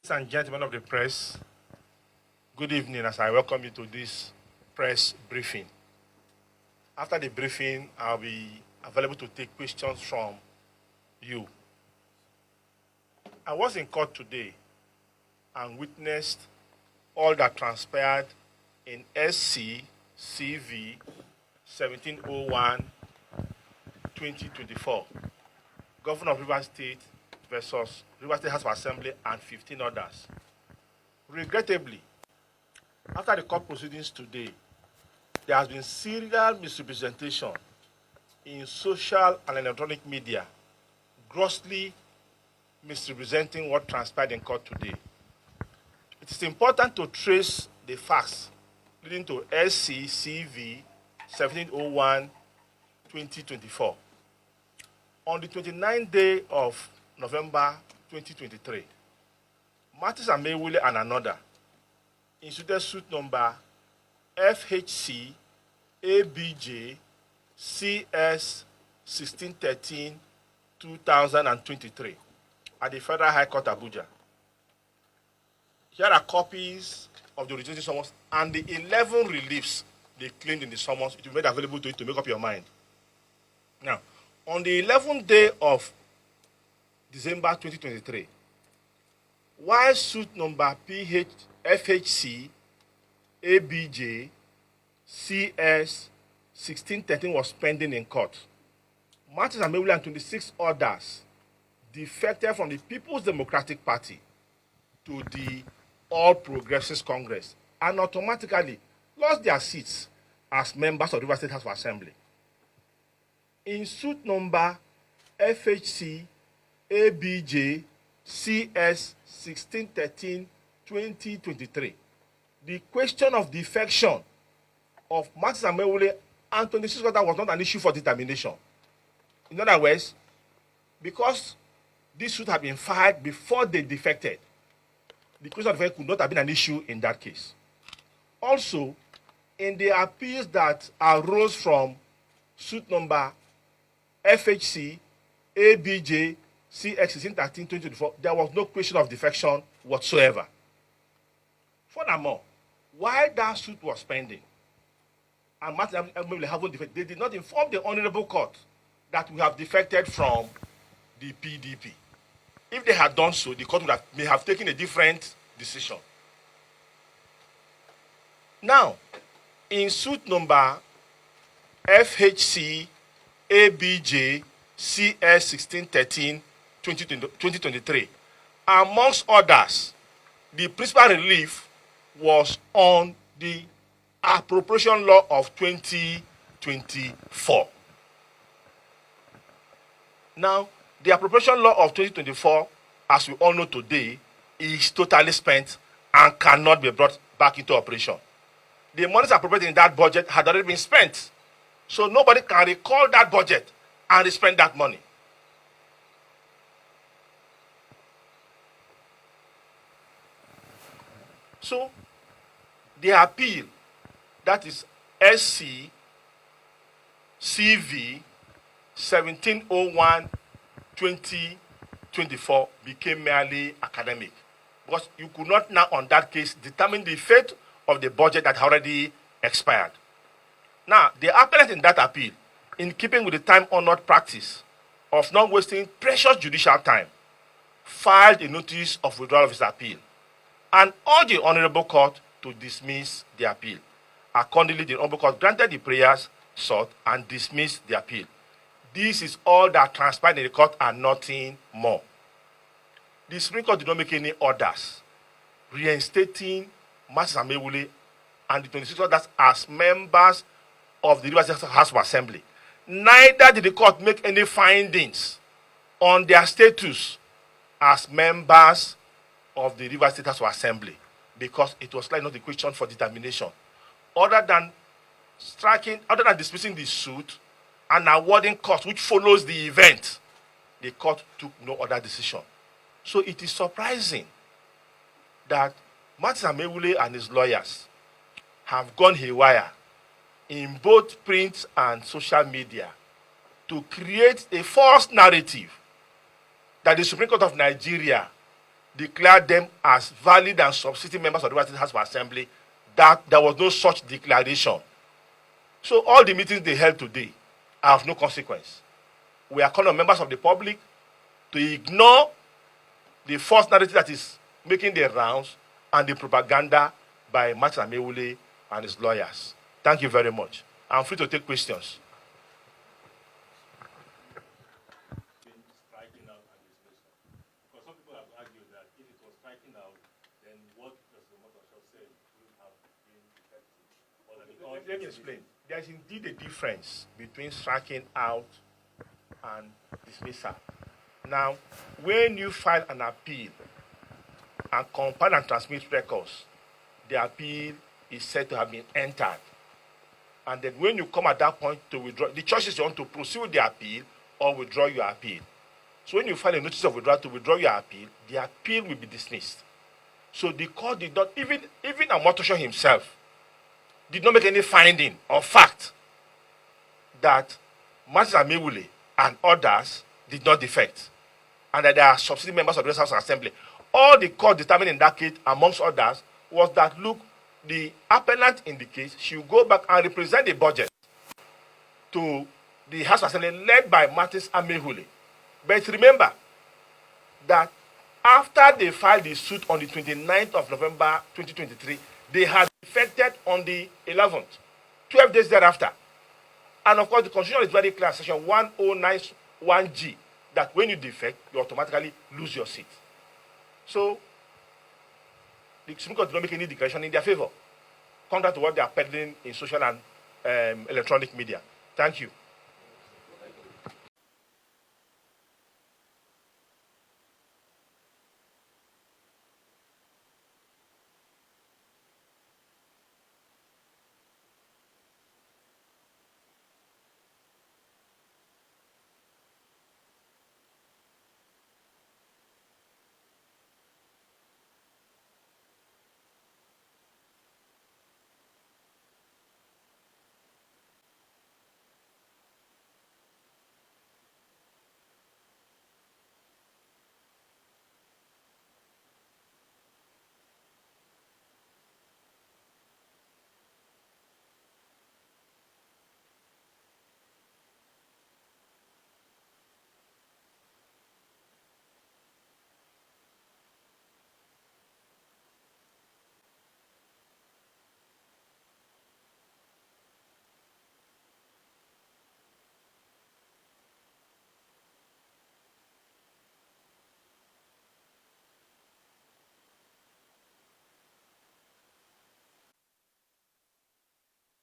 Ladies and gentlemen of the press, good evening as I welcome you to this press briefing. After the briefing, I'll be available to take questions from you. I was in court today and witnessed all that transpired in SC CV 1701-2024, Governor of Rivers State versus Rivers State House of Assembly and 15 others. Regrettably, after the court proceedings today, there has been serial misrepresentation in social and electronic media, grossly misrepresenting what transpired in court today. It is important to trace the facts leading to SCCV 1701-2024. On the 29th day of November 2023, Amaewhule and another instituted suit number FHC ABJ CS 1613-2023 at the Federal High Court, Abuja. Here are copies of the originating summons and the 11 reliefs they claimed in the summons. It will be made available to you to make up your mind. Now, on the 11th day of December 2023, while suit number FHC ABJ CS 1613 was pending in court, Amaewhule and 26 others defected from the People's Democratic Party to the All Progressives Congress and automatically lost their seats as members of the Rivers State House of Assembly. In suit number FHC ABJ CS 1613-2023, the question of defection of Amaewhule and 26 others was not an issue for determination. In other words, because this suit had been filed before they defected, the question of defection could not have been an issue in that case. Also, in the appeals that arose from suit number FHC ABJ CX 1613-2024, there was no question of defection whatsoever. Furthermore, while that suit was pending, and Amaewhule haven't defected, they did not inform the Honorable Court that we have defected from the PDP. If they had done so, the court may have taken a different decision. Now, in suit number FHC ABJ CS 1613-2023, amongst others, the principal relief was on the appropriation law of 2024. Now, the appropriation law of 2024, as we all know today, is totally spent and cannot be brought back into operation. The monies appropriated in that budget had already been spent, so nobody can recall that budget and spend that money. So, the appeal, that is SC CV 1701-2024, became merely academic, because you could not now on that case determine the fate of the budget that had already expired. Now, the appellant in that appeal, in keeping with the time-honored practice of not wasting precious judicial time, filed a notice of withdrawal of his appeal and urged the Honorable Court to dismiss the appeal. Accordingly, the Honorable Court granted the prayers sought and dismissed the appeal. This is all that transpired in the court and nothing more. The Supreme Court did not make any orders reinstating Amaewhule and the 26 others as members of the Rivers State House of Assembly. Neither did the court make any findings on their status as members of the Rivers State House of Assembly, because it was not a question for determination. Other than dismissing the suit and awarding costs, which follows the event, the court took no other decision. So it is surprising that Amaewhule and his lawyers have gone haywire in both print and social media to create a false narrative that the Supreme Court of Nigeria declared them as valid and subsisting members of the State House of Assembly, that there was no such declaration. So all the meetings they held today are of no consequence. We are calling on members of the public to ignore the false narrative that is making the rounds and the propaganda by Martin Amaewhule and his lawyers. Thank you very much. I'm free to take questions. Let me explain. There is indeed a difference between striking out and dismissal. Now, when you file an appeal and compile and transmit records, the appeal is said to have been entered. And then when you come at that point to withdraw, the choice is you want to proceed with the appeal or withdraw your appeal. So when you file a notice of withdrawal to withdraw your appeal, the appeal will be dismissed. So the court did not, even Amotosho himself, did not make any finding or fact that Martin Amaewhule and others did not defect, and that they are substitute members of the House of Assembly. All the court determined in that case, amongst others, was that, look, the appellant in the case should go back and represent the budget to the House of Assembly led by Martin Amaewhule. But remember that after they filed the suit on the 29th of November 2023, they had defected on the 11th, 12 days thereafter. And of course, the Constitution is very clear, section 1091G, that when you defect, you automatically lose your seat. So, the Supreme Court did not make any declaration in their favor, contrary to what they are peddling in social and electronic media. Thank you.